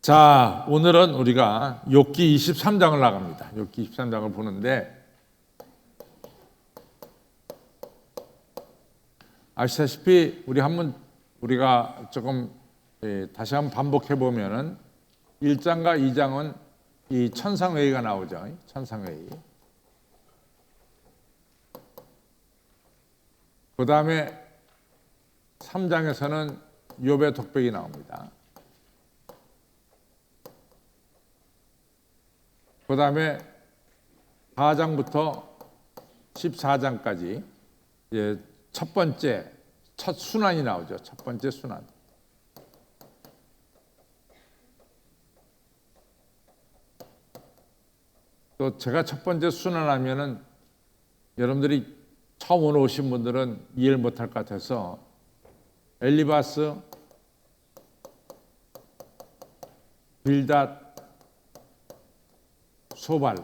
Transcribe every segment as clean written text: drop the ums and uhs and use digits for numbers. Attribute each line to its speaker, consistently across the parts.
Speaker 1: 자, 오늘은 우리가 욥기 23장을 나갑니다. 욥기 23장을 보는데 아시다시피 우리가 조금 다시 한번 반복해 보면은 1장과 2장은 이 천상회의가 나오죠. 천상회의. 그 다음에 3장에서는 욥의 독백이 나옵니다. 그 다음에 4장부터 14장까지 첫 순환이 나오죠. 첫 번째 순환. 또 제가 첫 번째 순환하면은 여러분들이 처음 오신 분들은 이해를 못할 것 같아서 엘리바스, 빌닷, 소발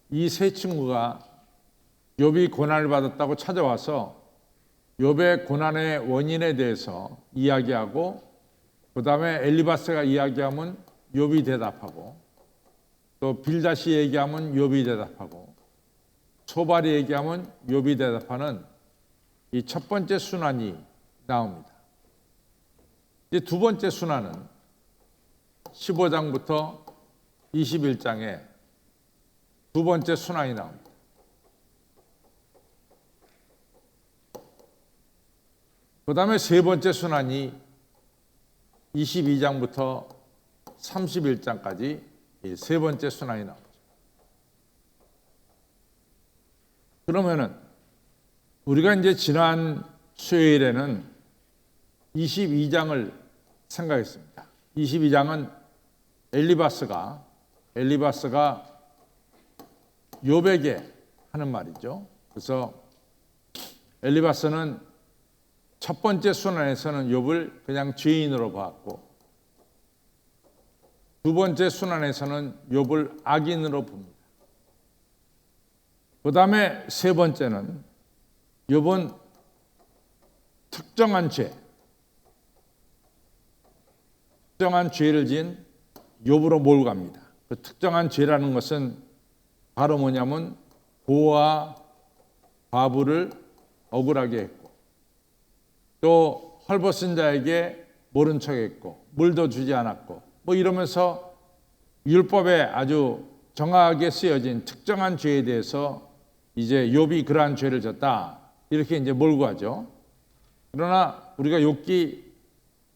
Speaker 1: 이 세 친구가 욥이 고난을 받았다고 찾아와서 욥의 고난의 원인에 대해서 이야기하고 그 다음에 엘리바스가 이야기하면 욥이 대답하고 또 빌닷이 얘기하면 욥이 대답하고 소발이 얘기하면 욥이 대답하는 이 첫 번째 순환이 나옵니다. 이제 두 번째 순환은 15장부터 21장에 두 번째 순환이 나옵니다. 그 다음에 세 번째 순환이 22장부터 31장까지 세 번째 순환이 나오죠. 그러면은 우리가 이제 지난 수요일에는 22장을 생각했습니다. 22장은 엘리바스가 욥에게 하는 말이죠. 그래서 엘리바스는 첫 번째 순환에서는 욥을 그냥 죄인으로 봤고 두 번째 순환에서는 욥을 악인으로 봅니다. 그 다음에 세 번째는 욥은 특정한 죄를 지은 욥으로 몰고 갑니다. 그 특정한 죄라는 것은 바로 뭐냐면 고와 과부를 억울하게 했고 또 헐벗은 자에게 모른 척했고 물도 주지 않았고 뭐 이러면서 율법에 아주 정확하게 쓰여진 특정한 죄에 대해서 이제 욥이 그러한 죄를 졌다 이렇게 이제 몰고 가죠. 그러나 우리가 욥기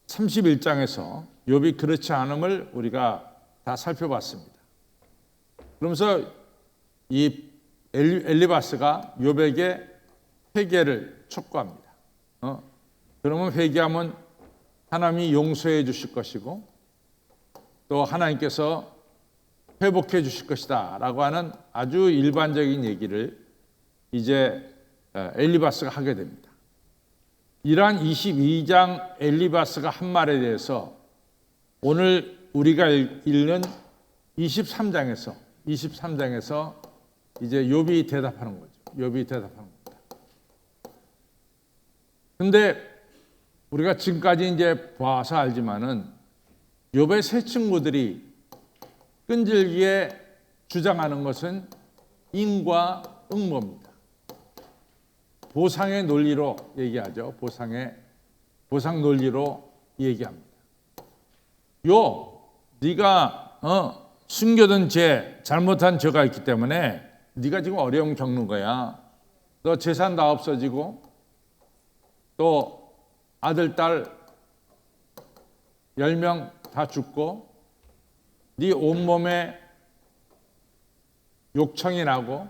Speaker 1: 31장에서 욥이 그렇지 않음을 우리가 다 살펴봤습니다. 그러면서 이 엘리바스가 욥에게 회개를 촉구합니다. 그러면 회개하면 하나님이 용서해 주실 것이고 또 하나님께서 회복해 주실 것이다 라고 하는 아주 일반적인 얘기를 이제 엘리바스가 하게 됩니다. 이러한 22장 엘리바스가 한 말에 대해서 오늘 우리가 읽는 23장에서 이제 욥이 대답하는 거죠. 욥이 대답하는 겁니다. 근데 우리가 지금까지 이제 봐서 알지만은 욥의 세 친구들이 끈질기게 주장하는 것은 인과 응모입니다. 보상의 논리로 얘기하죠. 보상 논리로 얘기합니다. 네가 숨겨둔 잘못한 죄가 있기 때문에 네가 지금 어려움 겪는 거야. 너 재산 다 없어지고 또 아들, 딸 10명 다 죽고 네 온몸에 욕청이 나고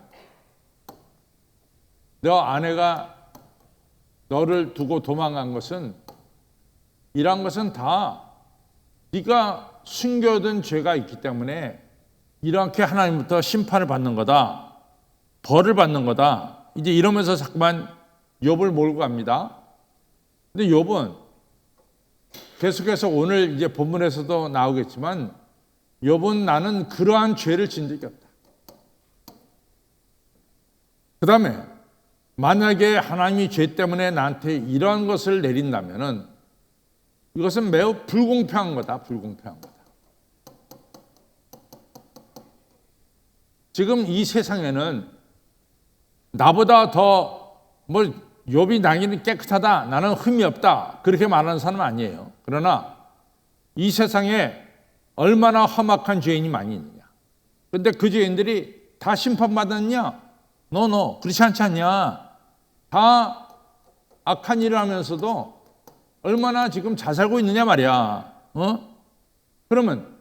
Speaker 1: 너 아내가 너를 두고 도망간 것은 이런 것은 다 네가 숨겨둔 죄가 있기 때문에 이렇게 하나님부터 심판을 받는 거다. 벌을 받는 거다. 이제 이러면서 자꾸만 욥을 몰고 갑니다. 근데 욥은 계속해서 오늘 이제 본문에서도 나오겠지만 욥은 나는 그러한 죄를 진 적이 없다. 그 다음에 만약에 하나님이 죄 때문에 나한테 이러한 것을 내린다면은 이것은 매우 불공평한 거다. 불공평한 거다. 지금 이 세상에는 나보다 더 뭐 욥이 나기는 깨끗하다, 나는 흠이 없다, 그렇게 말하는 사람은 아니에요. 그러나 이 세상에 얼마나 험악한 죄인이 많이 있느냐. 그런데 그 죄인들이 다 심판받았냐? 노, 그렇지 않지 않냐. 다 악한 일을 하면서도 얼마나 지금 잘 살고 있느냐 말이야. 그러면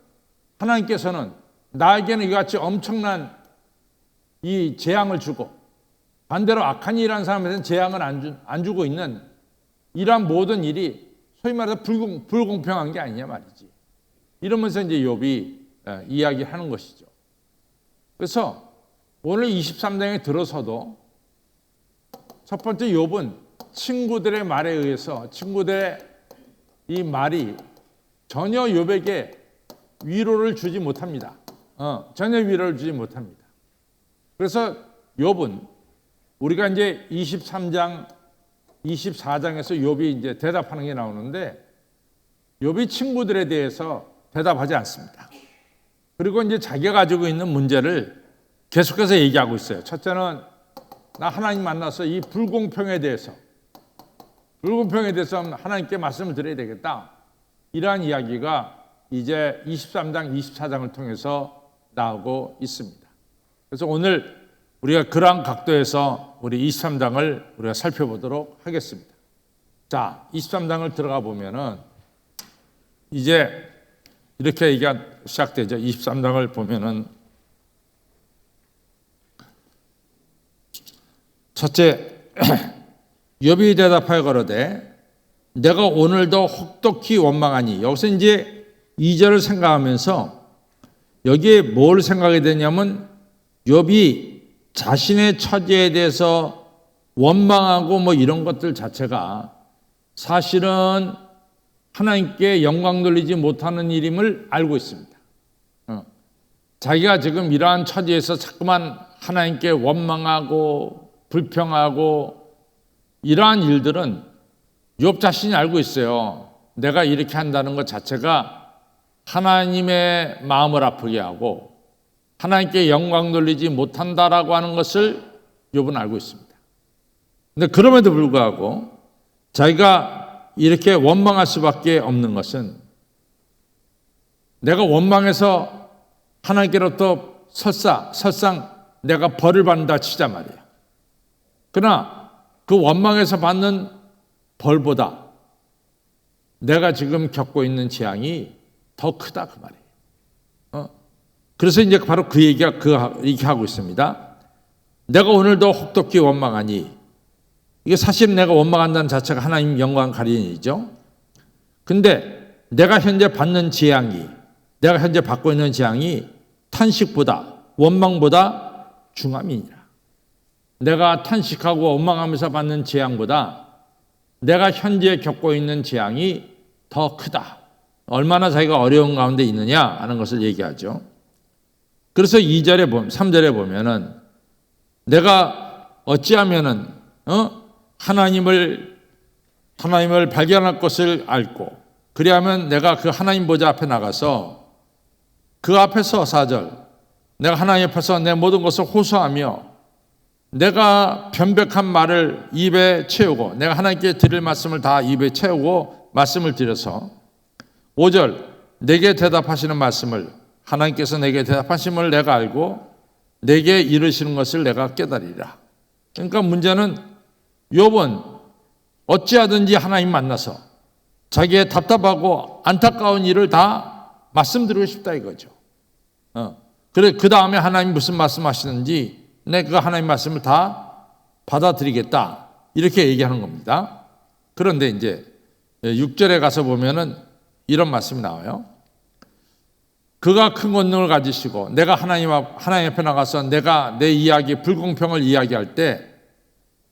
Speaker 1: 하나님께서는 나에게는 이같이 엄청난 이 재앙을 주고 반대로 악한 일을 하는 사람에게는 재앙을 안 주고 있는 이러한 모든 일이 소위 말해서 불공평한 게 아니냐 말이지. 이러면서 이제 욥이 이야기하는 것이죠. 그래서 오늘 23장에 들어서도 첫 번째 욥은 친구들의 말에 의해서 친구들의 이 말이 전혀 욥에게 위로를 주지 못합니다. 전혀 위로를 주지 못합니다. 그래서 욥은 우리가 이제 23장, 24장에서 욥이 이제 대답하는 게 나오는데 욥이 친구들에 대해서 대답하지 않습니다. 그리고 이제 자기가 가지고 있는 문제를 계속해서 얘기하고 있어요. 첫째는 나 하나님 만나서 이 불공평에 대해서 하나님께 말씀을 드려야 되겠다. 이러한 이야기가 이제 23장, 24장을 통해서 나오고 있습니다. 그래서 오늘 우리가 그러한 각도에서 우리 23장을 우리가 살펴보도록 하겠습니다. 자, 23장을 들어가 보면은 이제 이렇게 얘기가 시작되죠. 23장을 보면은 첫째, 욥이 대답하여 가로되 내가 오늘도 혹독히 원망하니. 여기서 이제 2절을 생각하면서 여기에 뭘 생각하게 되냐면 욥이 자신의 처지에 대해서 원망하고 뭐 이런 것들 자체가 사실은 하나님께 영광 돌리지 못하는 일임을 알고 있습니다. 자기가 지금 이러한 처지에서 자꾸만 하나님께 원망하고 불평하고 이러한 일들은 욥 자신이 알고 있어요. 내가 이렇게 한다는 것 자체가 하나님의 마음을 아프게 하고 하나님께 영광 돌리지 못한다라고 하는 것을 욥은 알고 있습니다. 그런데 그럼에도 불구하고 자기가 이렇게 원망할 수밖에 없는 것은 내가 원망해서 하나님께로부터 설상 내가 벌을 받는다 치자 말이야. 그러나 그 원망에서 받는 벌보다 내가 지금 겪고 있는 재앙이 더 크다 그 말이에요. 그래서 이제 바로 그 얘기가 이렇게 하고 있습니다. 내가 오늘도 혹독히 원망하니. 이게 사실 내가 원망한다는 자체가 하나님 영광 가리는 일이죠. 근데 내가 현재 받고 있는 재앙이 탄식보다 원망보다 중함이니라. 내가 탄식하고 원망하면서 받는 재앙보다 내가 현재 겪고 있는 재앙이 더 크다. 얼마나 자기가 어려운 가운데 있느냐 하는 것을 얘기하죠. 그래서 3절에 보면은 내가 어찌하면은 하나님을 발견할 것을 알고 그리하면 내가 그 하나님 보좌 앞에 나가서 그 앞에서 4절 내가 하나님 앞에서 내 모든 것을 호소하며 내가 변백한 말을 입에 채우고 내가 하나님께 드릴 말씀을 다 입에 채우고 말씀을 드려서 5절 내게 대답하시는 말씀을 하나님께서 내게 대답하심을 내가 알고 내게 이르시는 것을 내가 깨달으리라. 그러니까 문제는 욥은 어찌하든지 하나님 만나서 자기의 답답하고 안타까운 일을 다 말씀드리고 싶다 이거죠. 그래 그 다음에 하나님 무슨 말씀하시는지 내가 그 하나님 말씀을 다 받아들이겠다 이렇게 얘기하는 겁니다. 그런데 이제 6절에 가서 보면은 이런 말씀이 나와요. 그가 큰 권능을 가지시고 내가 하나님 앞에 나가서 내가 내 이야기 불공평을 이야기할 때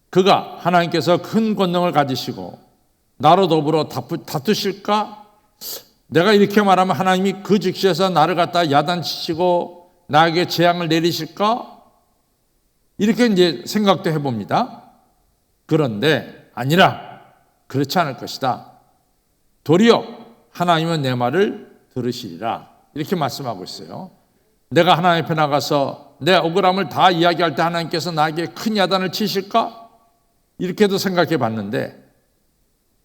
Speaker 1: 그가 하나님께서 큰 권능을 가지시고 나로 더불어 다투실까? 내가 이렇게 말하면 하나님이 그 즉시에서 나를 갖다 야단치시고 나에게 재앙을 내리실까? 이렇게 이제 생각도 해봅니다. 그런데 아니라 그렇지 않을 것이다. 도리어 하나님은 내 말을 들으시리라. 이렇게 말씀하고 있어요. 내가 하나님 앞에 나가서 내 억울함을 다 이야기할 때 하나님께서 나에게 큰 야단을 치실까? 이렇게도 생각해 봤는데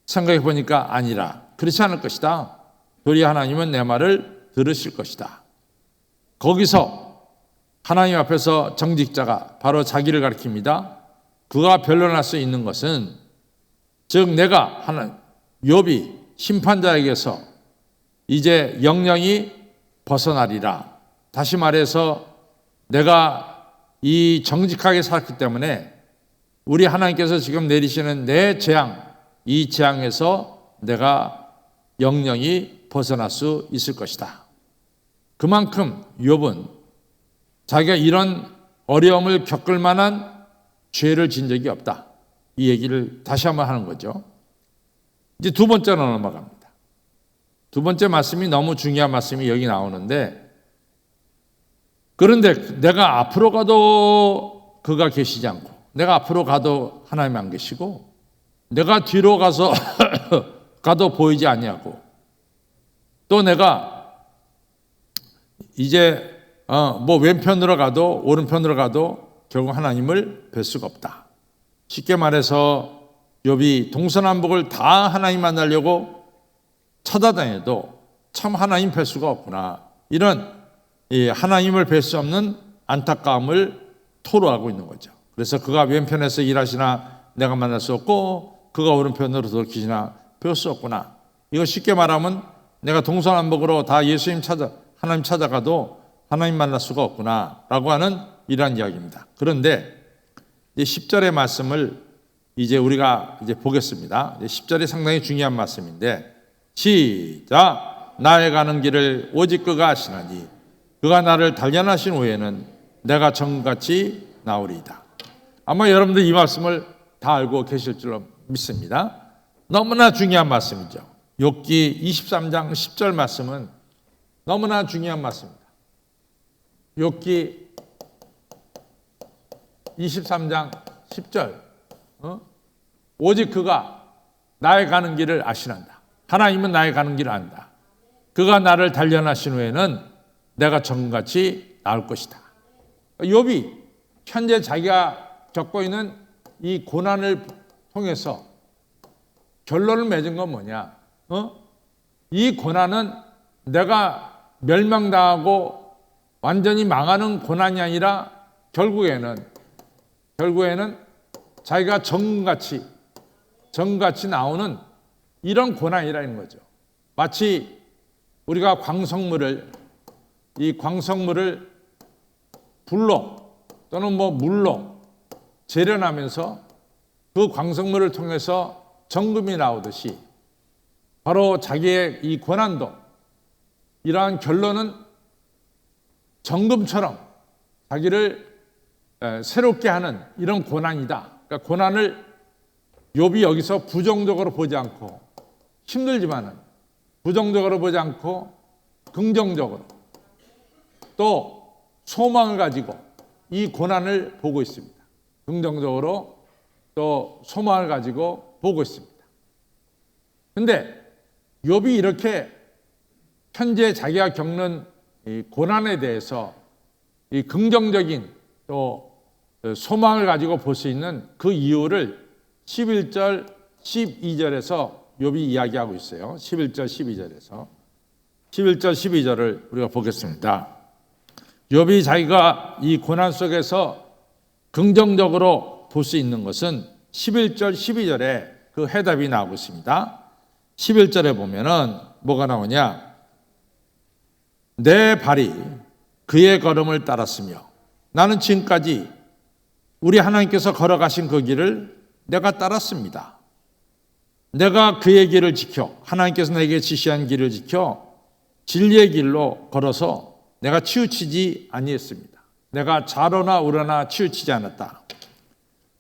Speaker 1: 생각해 보니까 아니라 그렇지 않을 것이다. 도리어 하나님은 내 말을 들으실 것이다. 거기서 하나님 앞에서 정직자가 바로 자기를 가리킵니다. 그가 변론할 수 있는 것은 즉 내가 욥이 심판자에게서 이제 영영이 벗어나리라. 다시 말해서 내가 이 정직하게 살았기 때문에 우리 하나님께서 지금 내리시는 내 재앙, 이 재앙에서 내가 영영이 벗어날 수 있을 것이다. 그만큼 욥은 자기가 이런 어려움을 겪을 만한 죄를 진 적이 없다. 이 얘기를 다시 한번 하는 거죠. 이제 두 번째로 넘어갑니다. 두 번째 말씀이 너무 중요한 말씀이 여기 나오는데 그런데 내가 앞으로 가도 그가 계시지 않고 내가 앞으로 가도 하나님 안 계시고 내가 뒤로 가서 가도 보이지 아니하고 또 내가 이제 뭐 왼편으로 가도 오른편으로 가도 결국 하나님을 뵐 수가 없다. 쉽게 말해서 욥이 동서남북을 다 하나님 만나려고 찾아다녀도 참 하나님 뵐 수가 없구나. 이런 하나님을 뵐 수 없는 안타까움을 토로하고 있는 거죠. 그래서 그가 왼편에서 일하시나 내가 만날 수 없고 그가 오른편으로 돌이키시나 배울 수 없구나. 이거 쉽게 말하면 내가 동서남북으로 다 예수님 하나님 찾아가도 하나님 만날 수가 없구나 라고 하는 이러한 이야기입니다. 그런데 이제 10절의 말씀을 이제 우리가 이제 보겠습니다. 10절이 상당히 중요한 말씀인데 시작. 나의 가는 길을 오직 그가 아시나니 그가 나를 단련하신 후에는 내가 정같이 나오리이다. 아마 여러분들 이 말씀을 다 알고 계실 줄로 믿습니다. 너무나 중요한 말씀이죠. 욥기 23장 10절 말씀은 너무나 중요한 말씀입니다. 욥기 23장 10절 오직 그가 나의 가는 길을 아시난다. 하나님은 나의 가는 길을 안다. 그가 나를 단련하신 후에는 내가 정같이 나올 것이다. 욥이 현재 자기가 겪고 있는 이 고난을 통해서 결론을 맺은 건 뭐냐? 이 고난은 내가 멸망당하고 완전히 망하는 고난이 아니라 결국에는 자기가 정같이 나오는 이런 고난이라는 거죠. 마치 우리가 이 광석물을 불로 또는 물로 재련하면서 그 광석물을 통해서 정금이 나오듯이 바로 자기의 이 고난도 이러한 결론은 정금처럼 자기를 새롭게 하는 이런 고난이다. 그러니까 고난을 욥이 여기서 부정적으로 보지 않고 힘들지만은 부정적으로 보지 않고 긍정적으로 또 소망을 가지고 이 고난을 보고 있습니다. 긍정적으로 또 소망을 가지고 보고 있습니다. 그런데 욥이 이렇게 현재 자기가 겪는 이 고난에 대해서 이 긍정적인 또 소망을 가지고 볼 수 있는 그 이유를 11절, 12절에서 욥이 이야기하고 있어요. 11절, 12절에서 11절, 12절을 우리가 보겠습니다. 욥이 자기가 이 고난 속에서 긍정적으로 볼 수 있는 것은 11절, 12절에 그 해답이 나오고 있습니다. 11절에 보면은 뭐가 나오냐? 내 발이 그의 걸음을 따랐으며 나는 지금까지 우리 하나님께서 걸어가신 그 길을 내가 따랐습니다. 내가 그의 길을 지켜 하나님께서 내게 지시한 길을 지켜 진리의 길로 걸어서 내가 치우치지 아니했습니다. 내가 좌로나 우로나 치우치지 않았다.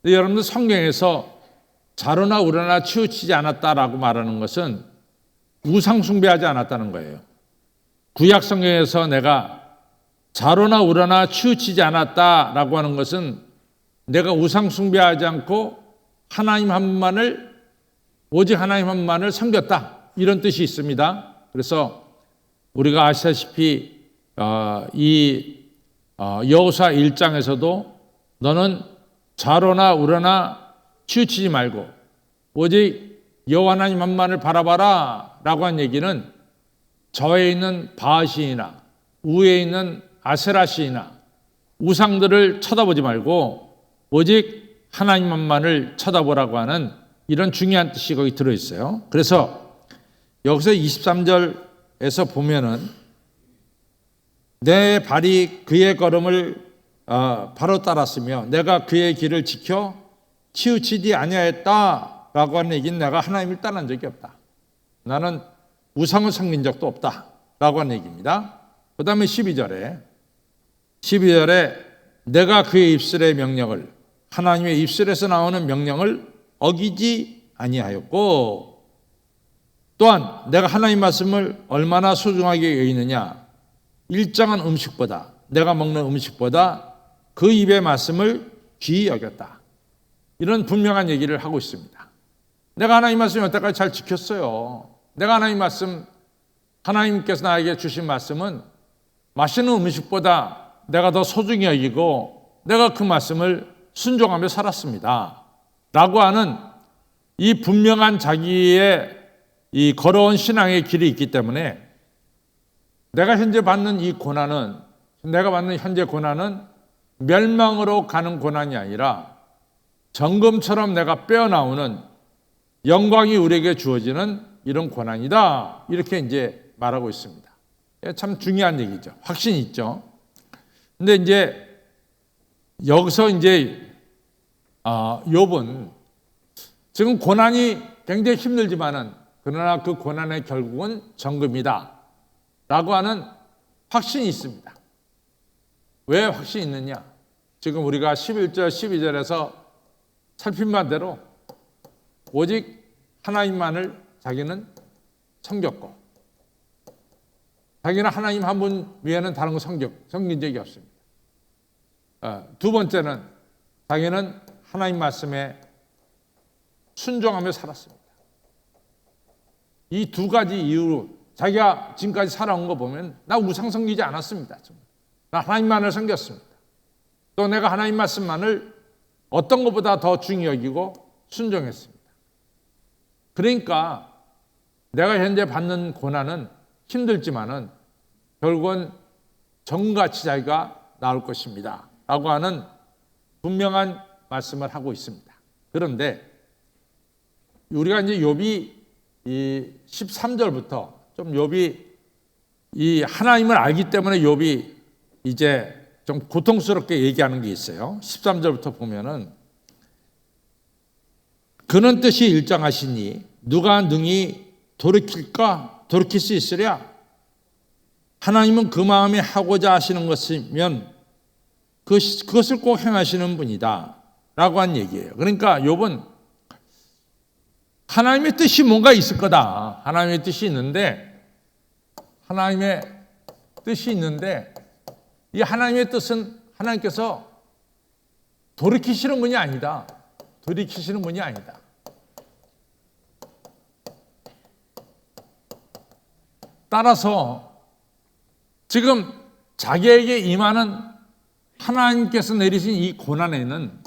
Speaker 1: 여러분들 성경에서 좌로나 우로나 치우치지 않았다라고 말하는 것은 우상 숭배하지 않았다는 거예요. 구약 성경에서 내가 좌로나 우로나 치우치지 않았다라고 하는 것은 내가 우상 숭배하지 않고 하나님 한 분만을 오직 하나님 한 분만을 섬겼다. 이런 뜻이 있습니다. 그래서 우리가 아시다시피 여호수아 1장에서도 너는 좌로나 우로나 치우치지 말고 오직 여호와 하나님 한만을 바라봐라 라고 한 얘기는 저에 있는 바알신이나 우에 있는 아세라신이나 우상들을 쳐다보지 말고 오직 하나님만을 쳐다보라고 하는 이런 중요한 뜻이 거기 들어있어요. 그래서 여기서 23절에서 보면은 내 발이 그의 걸음을 바로 따랐으며 내가 그의 길을 지켜 치우치지 아니하였다라고 하는 얘기는 내가 하나님을 떠난 적이 없다. 나는 우상을 섬긴 적도 없다라고 하는 얘기입니다. 그 다음에 12절에 내가 그의 입술의 명령을 하나님의 입술에서 나오는 명령을 어기지 아니하였고 또한 내가 하나님 말씀을 얼마나 소중하게 여기느냐 일정한 음식보다 내가 먹는 음식보다 그 입의 말씀을 귀히 여겼다. 이런 분명한 얘기를 하고 있습니다. 내가 하나님 말씀 여태까지 잘 지켰어요. 내가 하나님 말씀 하나님께서 나에게 주신 말씀은 맛있는 음식보다 내가 더 소중히 여기고 내가 그 말씀을 순종하며 살았습니다. 라고 하는 이 분명한 자기의 이 걸어온 신앙의 길이 있기 때문에 내가 현재 받는 이 고난은 내가 받는 현재 고난은 멸망으로 가는 고난이 아니라 정금처럼 내가 빼어나오는 영광이 우리에게 주어지는 이런 고난이다. 이렇게 이제 말하고 있습니다. 참 중요한 얘기죠. 확신이 있죠. 근데 이제 여기서 이제 욥은 지금 고난이 굉장히 힘들지만은 그러나 그 고난의 결국은 정금이다 라고 하는 확신이 있습니다. 왜 확신이 있느냐? 지금 우리가 11절 12절에서 살핀 바대로 오직 하나님만을 자기는 섬겼고 자기는 하나님 한 분 외에는 다른 거 섬긴 적이 없습니다. 두 번째는 자기는 하나님 말씀에 순종하며 살았습니다. 이 두 가지 이유로 자기가 지금까지 살아온 거 보면 나 우상 섬기지 않았습니다. 나 하나님만을 섬겼습니다. 또 내가 하나님 말씀만을 어떤 것보다 더 중히 여기고 순종했습니다. 그러니까 내가 현재 받는 고난은 힘들지만은 결국은 정같이 자기가 나올 것입니다. 라고 하는 분명한 말씀을 하고 있습니다. 그런데 우리가 이제 욥이 이 13절부터 좀 욥이 이 하나님을 알기 때문에 욥이 이제 좀 고통스럽게 얘기하는 게 있어요. 13절부터 보면은 그는 뜻이 일정하시니 누가 능히 돌이킬 수 있으랴? 하나님은 그 마음에 하고자 하시는 것이면 그것을 꼭 행하시는 분이다 라고 한 얘기예요. 그러니까 욥은 하나님의 뜻이 뭔가 있을 거다. 하나님의 뜻이 있는데 이 하나님의 뜻은 하나님께서 돌이키시는 분이 아니다. 따라서 지금 자기에게 임하는 하나님께서 내리신 이 고난에는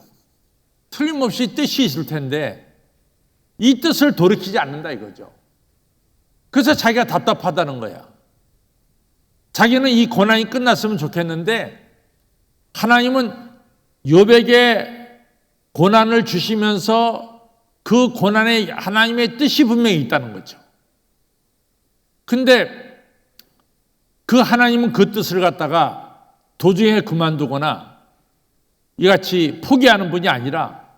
Speaker 1: 틀림없이 뜻이 있을 텐데 이 뜻을 돌이키지 않는다 이거죠. 그래서 자기가 답답하다는 거야. 자기는 이 고난이 끝났으면 좋겠는데 하나님은 욥에게 고난을 주시면서 그 고난에 하나님의 뜻이 분명히 있다는 거죠. 근데 그 하나님은 그 뜻을 갖다가 도중에 그만두거나 이같이 포기하는 분이 아니라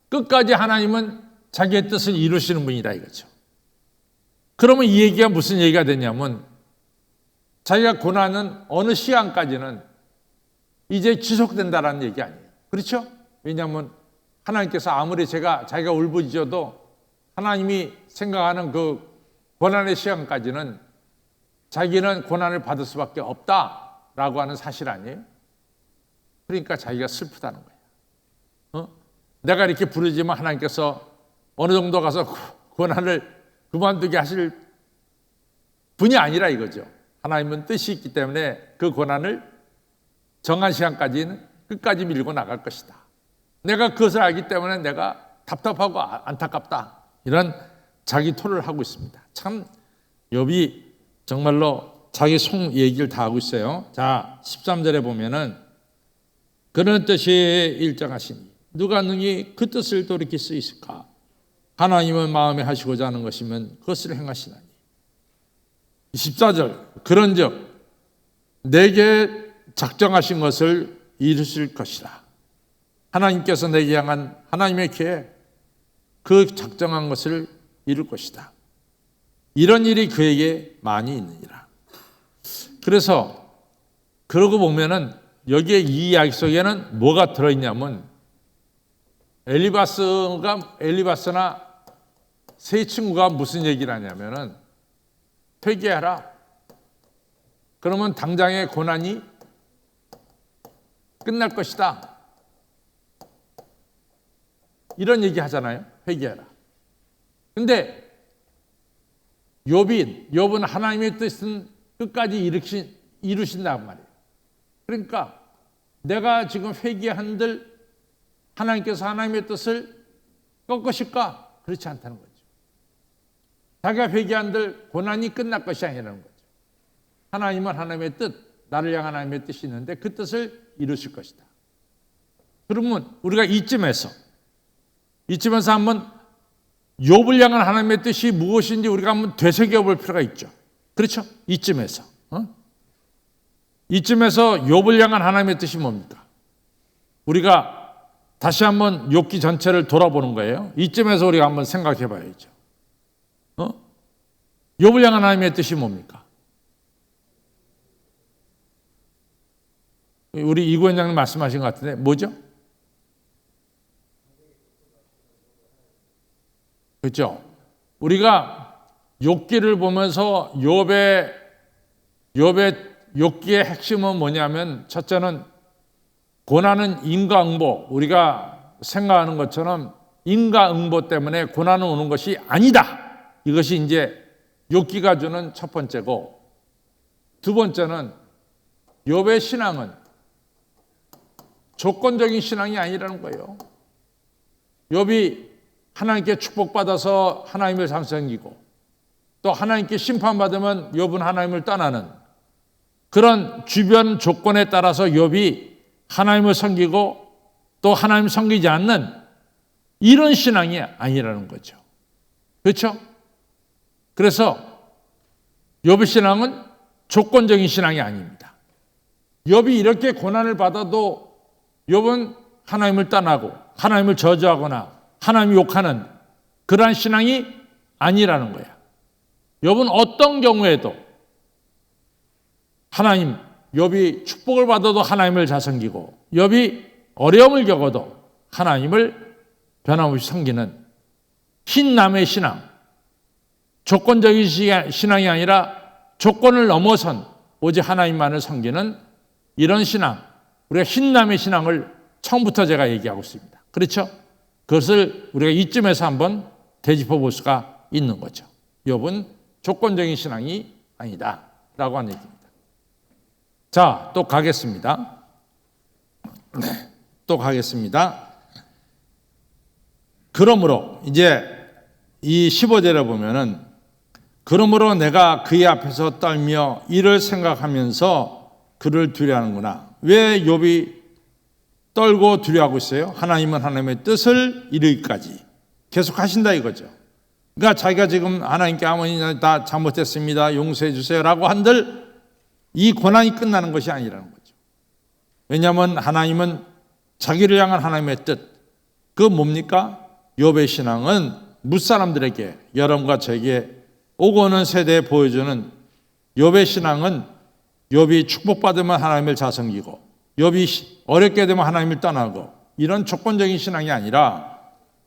Speaker 1: 끝까지 하나님은 자기의 뜻을 이루시는 분이다 이거죠. 그러면 이 얘기가 무슨 얘기가 되냐면 자기가 고난은 어느 시간까지는 이제 지속된다라는 얘기 아니에요. 그렇죠? 왜냐하면 하나님께서 아무리 자기가 울부짖어도 하나님이 생각하는 그 고난의 시간까지는 자기는 고난을 받을 수밖에 없다라고 하는 사실 아니에요? 그러니까 자기가 슬프다는 거예요. 내가 이렇게 부르지만 하나님께서 어느 정도 가서 고난을 그만두게 하실 분이 아니라 이거죠. 하나님은 뜻이 있기 때문에 그 고난을 정한 시간까지는 끝까지 밀고 나갈 것이다. 내가 그것을 알기 때문에 내가 답답하고 안타깝다. 이런 자기 토를 하고 있습니다. 참 욥이 정말로 자기 속 얘기를 다 하고 있어요. 자, 13절에 보면은 그런 뜻이 일정하시니 누가 능히 그 뜻을 돌이킬 수 있을까? 하나님은 마음에 하시고자 하는 것이면 그것을 행하시나니. 14절 그런즉 내게 작정하신 것을 이루실 것이라. 하나님께서 내게 향한 하나님의 계획, 그 작정한 것을 이룰 것이다. 이런 일이 그에게 많이 있느니라. 그래서 그러고 보면은 여기에 이 이야기 속에는 뭐가 들어있냐면 엘리바스나 세 친구가 무슨 얘기를 하냐면은 회개하라. 그러면 당장의 고난이 끝날 것이다. 이런 얘기 하잖아요. 회개하라. 근데 욥은 하나님의 뜻은 끝까지 이루신단 말이에요. 그러니까 내가 지금 회개한들 하나님께서 하나님의 뜻을 꺾으실까? 그렇지 않다는 거죠. 자기가 회개한들 고난이 끝날 것이 아니라는 거죠. 하나님은 하나님의 뜻, 나를 향한 하나님의 뜻이 있는데 그 뜻을 이루실 것이다. 그러면 우리가 이쯤에서 한번 욥을 향한 하나님의 뜻이 무엇인지 우리가 한번 되새겨 볼 필요가 있죠. 그렇죠? 이쯤에서 욥을 향한 하나님의 뜻이 뭡니까? 우리가 다시 한번 욥기 전체를 돌아보는 거예요. 이쯤에서 우리가 한번 생각해 봐야죠. 욥을 향한 하나님의 뜻이 뭡니까? 우리 이구현 장님 말씀하신 것 같은데 뭐죠? 그렇죠? 우리가 욥기를 보면서 욥기의 핵심은 뭐냐면 첫째는 고난은 인과응보, 우리가 생각하는 것처럼 인과응보 때문에 고난은 오는 것이 아니다. 이것이 이제 욥기가 주는 첫 번째고, 두 번째는 욥의 신앙은 조건적인 신앙이 아니라는 거예요. 욥이 하나님께 축복받아서 하나님을 섬기고 또 하나님께 심판받으면 욥은 하나님을 떠나는 그런 주변 조건에 따라서 욥이 하나님을 섬기고 또 하나님 섬기지 않는 이런 신앙이 아니라는 거죠. 그렇죠? 그래서 욥의 신앙은 조건적인 신앙이 아닙니다. 욥이 이렇게 고난을 받아도 욥은 하나님을 떠나고 하나님을 저주하거나 하나님 욕하는 그러한 신앙이 아니라는 거야. 욥은 어떤 경우에도 욥이 축복을 받아도 하나님을 잘 섬기고 욥이 어려움을 겪어도 하나님을 변함없이 섬기는 흰남의 신앙, 조건적인 신앙이 아니라 조건을 넘어선 오직 하나님만을 섬기는 이런 신앙, 우리가 흰남의 신앙을 처음부터 제가 얘기하고 있습니다. 그렇죠? 그것을 우리가 이쯤에서 한번 되짚어 볼 수가 있는 거죠. 욥은 조건적인 신앙이 아니다 라고 하는 얘기입니다. 자, 또 가겠습니다. 그러므로 이제 이 15절에 보면은 그러므로 내가 그의 앞에서 떨며 이를 생각하면서 그를 두려워하는구나. 왜 욥이 떨고 두려워하고 있어요? 하나님은 하나님의 뜻을 이루기까지 계속 하신다 이거죠. 그러니까 자기가 지금 하나님께 아무리 다 잘못했습니다, 용서해 주세요라고 한들 이 고난이 끝나는 것이 아니라는 거죠. 왜냐하면 하나님은 자기를 향한 하나님의 뜻, 그 뭡니까? 욥의 신앙은 무사람들에게, 여러분과 저에게 오고 오는 세대에 보여주는 욥의 신앙은 욥이 축복받으면 하나님을 잘 섬기고 욥이 어렵게 되면 하나님을 떠나고 이런 조건적인 신앙이 아니라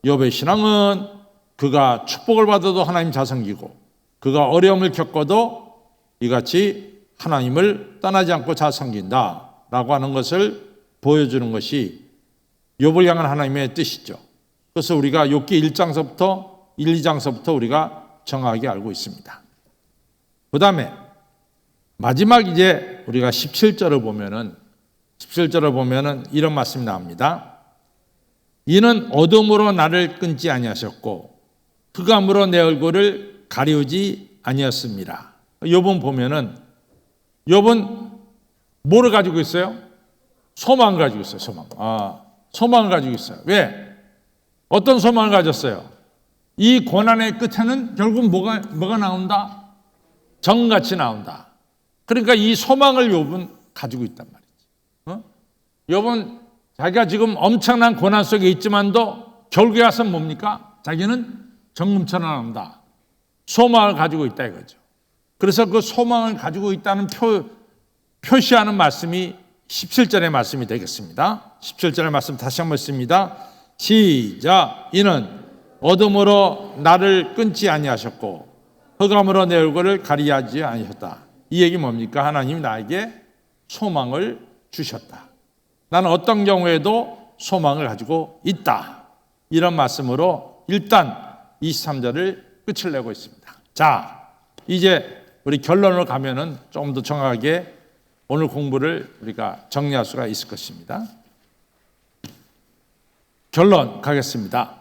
Speaker 1: 욥의 신앙은 그가 축복을 받아도 하나님 잘 섬기고 그가 어려움을 겪어도 이같이 하나님을 떠나지 않고 잘 섬긴다라고 하는 것을 보여주는 것이 욥을 향한 하나님의 뜻이죠. 그래서 우리가 욥기 1장서부터 1, 2장서부터 우리가 정확하게 알고 있습니다. 그 다음에 마지막 이제 우리가 17절을 보면은 이런 말씀이 나옵니다. 이는 어둠으로 나를 끊지 아니하셨고 흑암으로 내 얼굴을 가리우지 아니었습니다. 욥은 보면은 욥은 뭐를 가지고 있어요? 소망을 가지고 있어요. 소망을 가지고 있어요. 왜? 어떤 소망을 가졌어요? 이 고난의 끝에는 결국 뭐가 나온다? 정같이 나온다. 그러니까 이 소망을 욥은 가지고 있단 말이지. 욥은 자기가 지금 엄청난 고난 속에 있지만도 결국에 와서 뭡니까? 자기는 정금처럼 나온다. 소망을 가지고 있다 이거죠. 그래서 그 소망을 가지고 있다는 표시하는 말씀이 17절의 말씀이 되겠습니다. 17절의 말씀 다시 한번 읽습니다. 시작. 이는 어둠으로 나를 끊지 아니하셨고 흑암으로 내 얼굴을 가리하지 아니하셨다. 이 얘기 뭡니까? 하나님이 나에게 소망을 주셨다. 나는 어떤 경우에도 소망을 가지고 있다. 이런 말씀으로 일단 23절을 끝을 내고 있습니다. 자, 이제 우리 결론으로 가면은 좀 더 정확하게 오늘 공부를 우리가 정리할 수가 있을 것입니다. 결론 가겠습니다.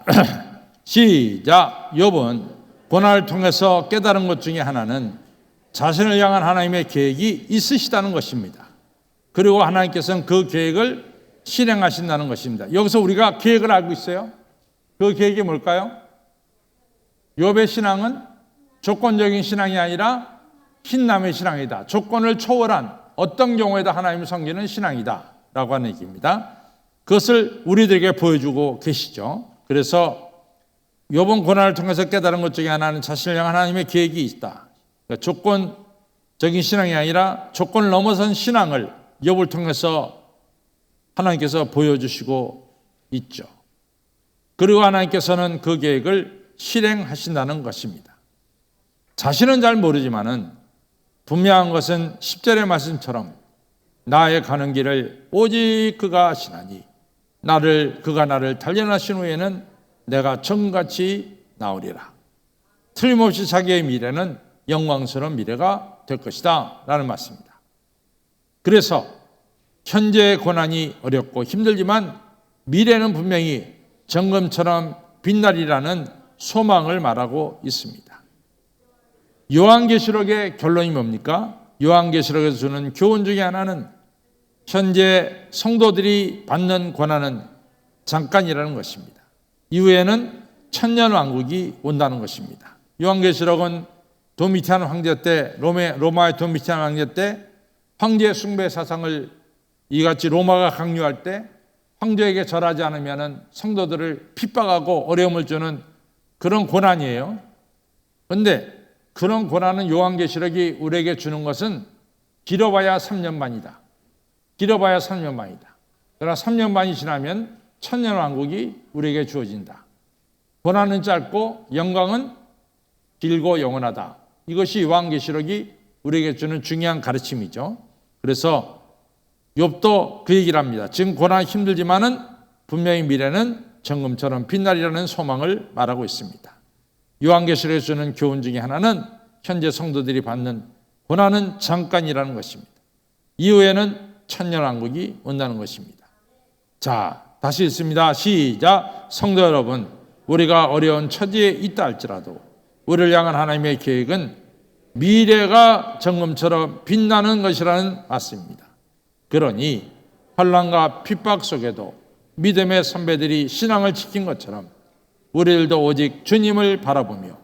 Speaker 1: 시작. 욥은 고난을 통해서 깨달은 것 중에 하나는 자신을 향한 하나님의 계획이 있으시다는 것입니다. 그리고 하나님께서는 그 계획을 실행하신다는 것입니다. 여기서 우리가 계획을 알고 있어요. 그 계획이 뭘까요? 욥의 신앙은 조건적인 신앙이 아니라 신남의 신앙이다. 조건을 초월한 어떤 경우에도 하나님을 섬기는 신앙이다 라고 하는 얘기입니다. 그것을 우리들에게 보여주고 계시죠. 그래서 욥은 고난을 통해서 깨달은 것 중에 하나는 자신을 향한 하나님의 계획이 있다. 그러니까 조건적인 신앙이 아니라 조건을 넘어선 신앙을 욥을 통해서 하나님께서 보여주시고 있죠. 그리고 하나님께서는 그 계획을 실행하신다는 것입니다. 자신은 잘 모르지만은 분명한 것은 10절의 말씀처럼 나의 가는 길을 오직 그가 아시나니 그가 나를 단련하신 후에는 내가 정같이 나오리라. 틀림없이 자기의 미래는 영광스러운 미래가 될 것이다 라는 말씀입니다. 그래서 현재의 고난이 어렵고 힘들지만 미래는 분명히 정금처럼 빛나리라는 소망을 말하고 있습니다. 요한계시록의 결론이 뭡니까? 요한계시록에서 주는 교훈 중에 하나는 현재 성도들이 받는 고난은 잠깐이라는 것입니다. 이후에는 천년왕국이 온다는 것입니다. 요한계시록은 도미티안 황제 때 로마의 도미티안 황제 때 황제 숭배 사상을 이같이 로마가 강요할 때 황제에게 절하지 않으면 성도들을 핍박하고 어려움을 주는 그런 고난이에요. 그런데 그런 고난은 요한계시록이 우리에게 주는 것은 길어봐야 3년 반이다. 길어봐야 3년 반이다. 그러나 3년 반이 지나면 천년왕국이 우리에게 주어진다. 고난은 짧고 영광은 길고 영원하다. 이것이 요한계시록이 우리에게 주는 중요한 가르침이죠. 그래서 욥도 그 얘기를 합니다. 지금 고난이 힘들지만은 분명히 미래는 정금처럼 빛나리라는 소망을 말하고 있습니다. 요한계시록에서 주는 교훈 중에 하나는 현재 성도들이 받는 고난은 잠깐이라는 것입니다. 이후에는 천년왕국이 온다는 것입니다. 자, 다시 읽습니다. 시작. 성도 여러분, 우리가 어려운 처지에 있다 할지라도 우리를 향한 하나님의 계획은 미래가 정금처럼 빛나는 것이라는 말씀입니다. 그러니 환난과 핍박 속에도 믿음의 선배들이 신앙을 지킨 것처럼 우리들도 오직 주님을 바라보며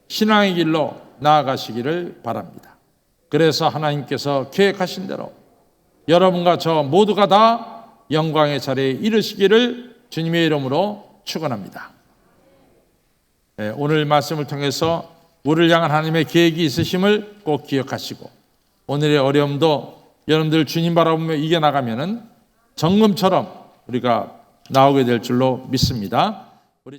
Speaker 1: 신앙의 길로 나아가시기를 바랍니다. 그래서 하나님께서 계획하신 대로 여러분과 저 모두가 다 영광의 자리에 이르시기를 주님의 이름으로 축원합니다. 오늘 말씀을 통해서 우리를 향한 하나님의 계획이 있으심을 꼭 기억하시고 오늘의 어려움도 여러분들 주님 바라보며 이겨나가면은 정금처럼 우리가 나오게 될 줄로 믿습니다.